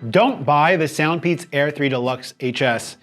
Don't buy the SoundPeatsAir 3 Deluxe HS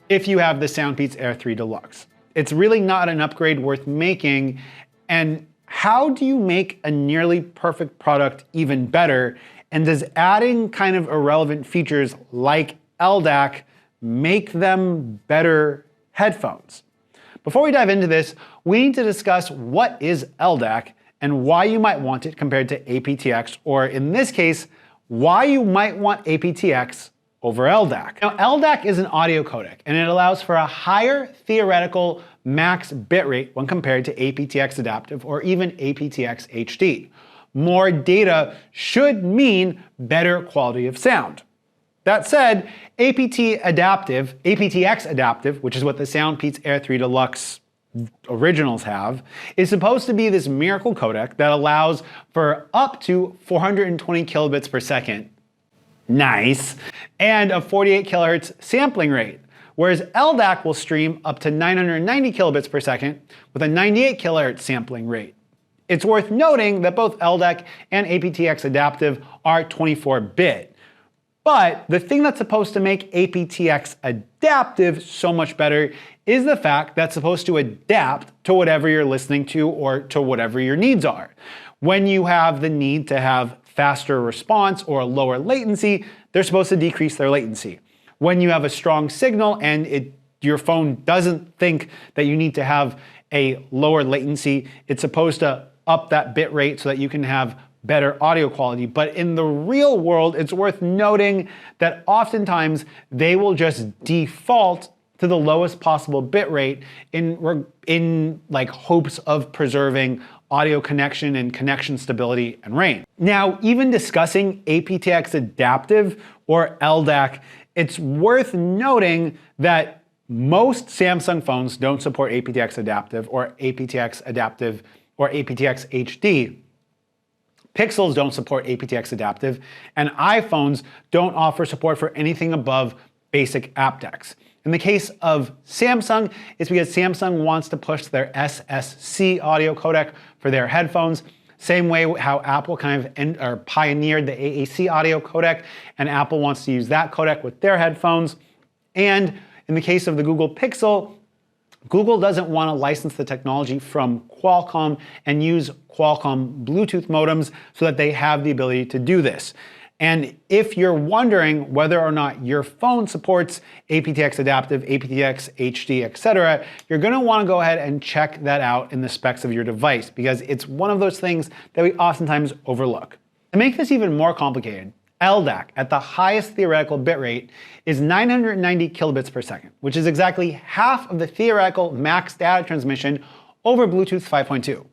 if you have the SoundPeatsAir 3 Deluxe. It's really not an upgrade worth making. And how do you make a nearly perfect product even better? And does adding kind of irrelevant features like LDAC make them better headphones? Before we dive into this, we need to discuss what is LDAC and why you might want it compared to apt-x, or in this case, why you might want apt-x over LDAC. Now, LDAC is an audio codec, and it allows for a higher theoretical max bitrate when compared to apt-x adaptive or even apt-x HD. More data should mean better quality of sound. That said, apt-x adaptive, which is what the SoundPeatsAir 3 Deluxe originals have, is supposed to be this miracle codec that allows for up to 420 kilobits per second. Nice. And a 48 kilohertz sampling rate, whereas LDAC will stream up to 990 kilobits per second with a 98 kilohertz sampling rate. It's worth noting that both LDAC and apt-x adaptive are 24-bit. But the thing that's supposed to make apt-x adaptive so much better is the fact that's supposed to adapt to whatever you're listening to or to whatever your needs are. When you have the need to have faster response or lower latency, they're supposed to decrease their latency. When you have a strong signal and your phone doesn't think that you need to have a lower latency, it's supposed to up that bit rate so that you can have better audio quality. But in the real world, it's worth noting that oftentimes they will just default to the lowest possible bit rate in like hopes of preserving audio connection and connection stability and range. Now, even discussing apt-x adaptive or LDAC, it's worth noting that most Samsung phones don't support apt-x adaptive or apt-x adaptive or apt-x HD. Pixels don't support apt-x adaptive, and iPhones don't offer support for anything above basic apt-x. In the case of Samsung, it's because Samsung wants to push their SSC audio codec for their headphones, same way how Apple kind of pioneered the AAC audio codec, and Apple wants to use that codec with their headphones. And in the case of the Google Pixel, Google doesn't want to license the technology from Qualcomm and use Qualcomm Bluetooth modems so that they have the ability to do this. And if you're wondering whether or not your phone supports apt-x adaptive, apt-x HD, etc., you're going to want to go ahead and check that out in the specs of your device, because it's one of those things that we oftentimes overlook. To make this even more complicated, LDAC at the highest theoretical bitrate is 990 kilobits per second, which is exactly half of the theoretical max data transmission over Bluetooth 5.2.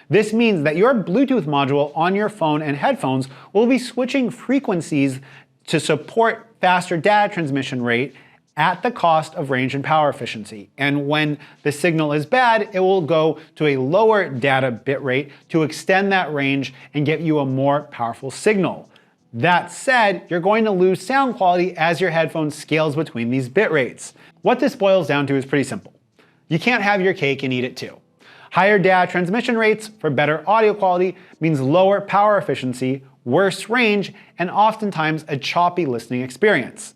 This means that your Bluetooth module on your phone and headphones will be switching frequencies to support faster data transmission rate at the cost of range and power efficiency. And when the signal is bad, it will go to a lower data bit rate to extend that range and get you a more powerful signal. That said, you're going to lose sound quality as your headphone scales between these bit rates. What this boils down to is pretty simple. You can't have your cake and eat it too. Higher data transmission rates for better audio quality means lower power efficiency, worse range, and oftentimes a choppy listening experience.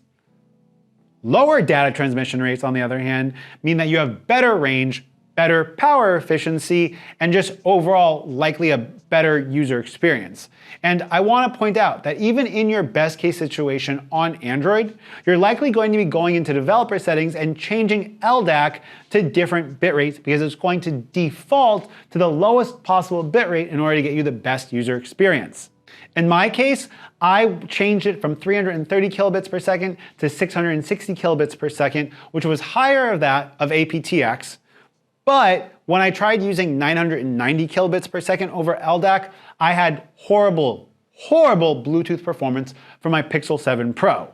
Lower data transmission rates, on the other hand, mean that you have better range, better power efficiency, and just overall likely a better user experience. And I want to point out that even in your best case situation on Android, you're likely going to be going into developer settings and changing LDAC to different bit rates because it's going to default to the lowest possible bit rate in order to get you the best user experience. In my case, I changed it from 330 kilobits per second to 660 kilobits per second, which was higher of that of apt-x. But when I tried using 990 kilobits per second over LDAC, I had horrible Bluetooth performance for my Pixel 7 Pro.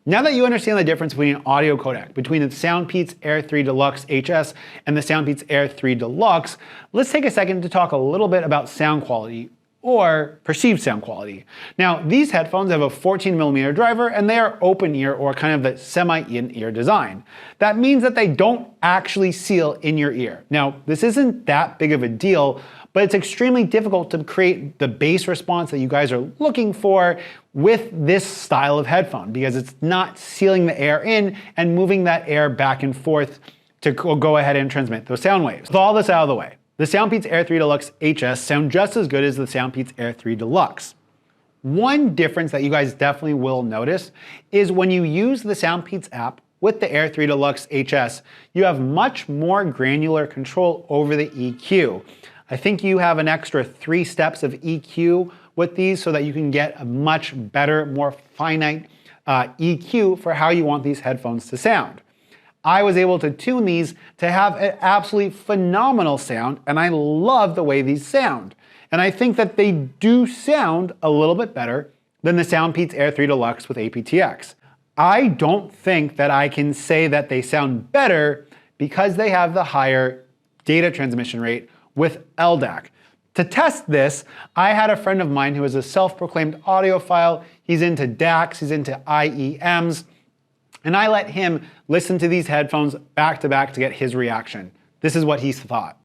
Now that you understand the difference between an audio codec between the SoundPeatsAir 3 Deluxe HS and the SoundPeatsAir 3 Deluxe, let's take a second to talk a little bit about sound quality. or perceived sound quality. Now, these headphones have a 14mm driver and they are open ear or kind of the semi-in-ear design. That means that they don't actually seal in your ear. Now, this isn't that big of a deal, but it's extremely difficult to create the bass response that you guys are looking for with this style of headphone because it's not sealing the air in and moving that air back and forth to go ahead and transmit those sound waves. With all this out of the way, the SoundPeats Air 3 Deluxe HS sound just as good as the SoundPeats Air 3 Deluxe. One difference that you guys definitely will notice is when you use the SoundPeats app with the Air 3 Deluxe HS, you have much more granular control over the EQ. I think you have an extra 3 steps of EQ with these so that you can get a much better, more finite EQ for how you want these headphones to sound. I was able to tune these to have an absolutely phenomenal sound, and I love the way these sound. And I think that they do sound a little bit better than the SoundPeats Air 3 Deluxe with apt-x. I don't think that I can say that they sound better because they have the higher data transmission rate with LDAC. To test this, I had a friend of mine who is a self-proclaimed audiophile. He's into DACs, he's into IEMs, and I let him listen to these headphones back to back to get his reaction. This is what he thought.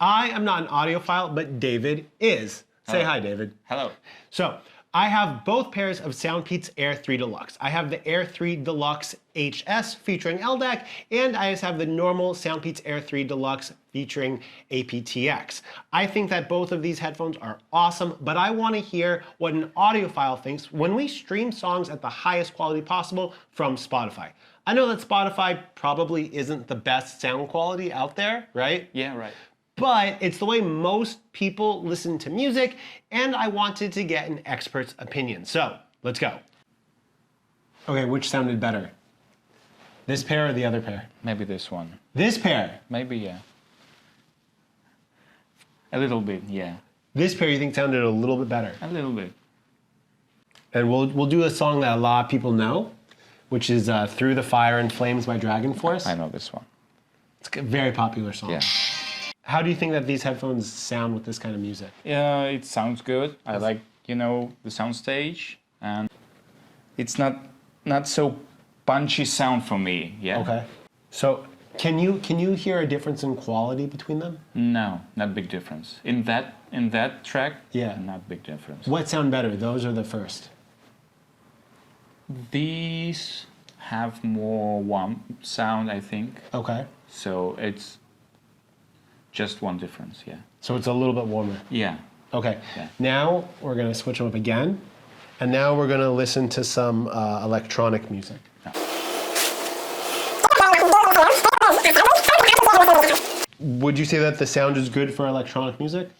I am not an audiophile, but David is. Say hi, David. Hello. So, I have both pairs of SoundPeats Air 3 Deluxe. I have the Air 3 Deluxe HS featuring LDAC, and I just have the normal SoundPeats Air 3 Deluxe featuring apt-x. I think that both of these headphones are awesome, but I want to hear what an audiophile thinks when we stream songs at the highest quality possible from Spotify. I know that Spotify probably isn't the best sound quality out there, right? Yeah, right. But it's the way most people listen to music, and I wanted to get an expert's opinion. So, let's go. Okay, which sounded better? This pair or the other pair? Maybe this one. This pair? Maybe, yeah. A little bit, yeah. This pair you think sounded a little bit better? A little bit. And we'll do a song that a lot of people know, which is Through the Fire and Flames by Dragon Force. I know this one. It's a very popular song. Yeah. How do you think that these headphones sound with this kind of music? Yeah, it sounds good. I like, you know, the sound stage, and it's not so punchy sound for me. Yeah. Okay. So can you hear a difference in quality between them? No, not big difference. In that track, yeah, not big difference. What sound better, those or the first? These have more warm sound, I think. Okay. So it's just one difference, yeah. So it's a little bit warmer. Yeah. Okay. Yeah. Now we're gonna switch them up again, and now we're gonna listen to some electronic music. No. Would you say that the sound is good for electronic music?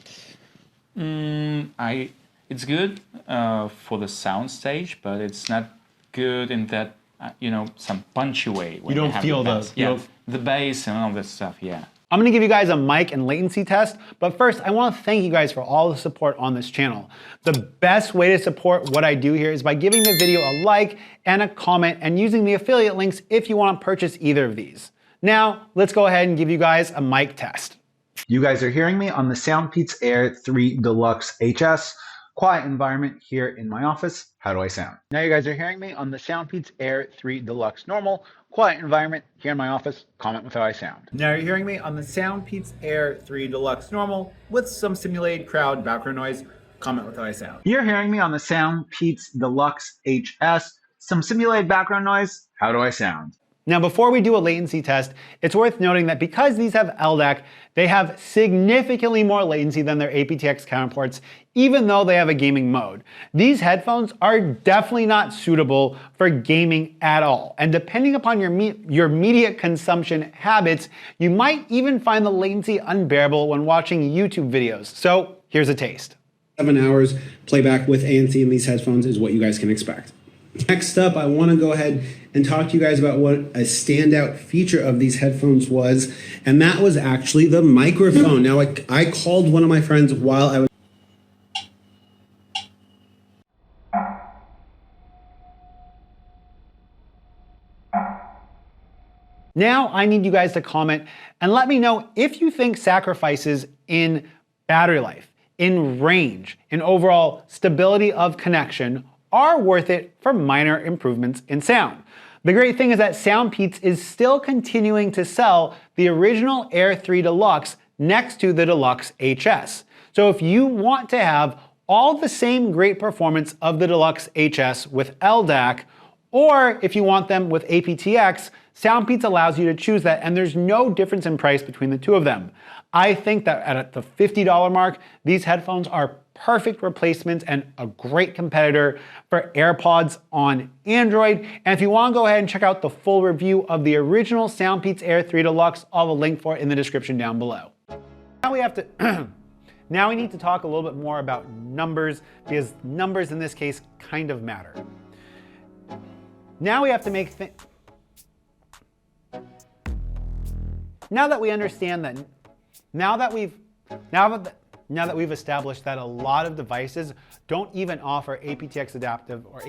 It's good for the sound stage, but it's not good in that you know, some punchy way. You don't feel the the bass and all that stuff. Yeah. I'm gonna give you guys a mic and latency test, but first I wanna thank you guys for all the support on this channel. The best way to support what I do here is by giving the video a like and a comment and using the affiliate links if you wanna purchase either of these. Now, let's go ahead and give you guys a mic test. You guys are hearing me on the SoundPeats Air 3 Deluxe HS. Quiet environment here in my office. How do I sound? Now you guys are hearing me on the SoundPeats Air 3 Deluxe Normal. Quiet environment here in my office. Comment with how I sound. Now you're hearing me on the SoundPeats Air 3 Deluxe Normal with some simulated crowd background noise. Comment with how I sound. You're hearing me on the SoundPeats Deluxe HS. Some simulated background noise. How do I sound? Now, before we do a latency test, it's worth noting that because these have LDAC, they have significantly more latency than their apt-x counterparts, even though they have a gaming mode. These headphones are definitely not suitable for gaming at all. And depending upon your media consumption habits, you might even find the latency unbearable when watching YouTube videos. So here's a taste. 7 hours playback with ANC in these headphones is what you guys can expect. Next up, I want to go ahead and talk to you guys about what a standout feature of these headphones was, and that was actually the microphone. Now, I called one of my friends while I was Now I need you guys to comment and let me know if you think sacrifices in battery life, in range and overall stability of connection are worth it for minor improvements in sound. The great thing is that SoundPeats is still continuing to sell the original Air 3 Deluxe next to the Deluxe HS. So if you want to have all the same great performance of the Deluxe HS with LDAC, or if you want them with apt-x, SoundPeats allows you to choose that, and there's no difference in price between the two of them. I think that at the $50 mark, these headphones are perfect replacements and a great competitor for AirPods on Android. And if you want to go ahead and check out the full review of the original SoundPeats Air 3 Deluxe, I'll have a link for it in the description down below. Now we have to now we need to talk a little bit more about numbers, because numbers in this case kind of matter. Now we have to make now that we understand that, now that we've established that a lot of devices don't even offer apt-x adaptive or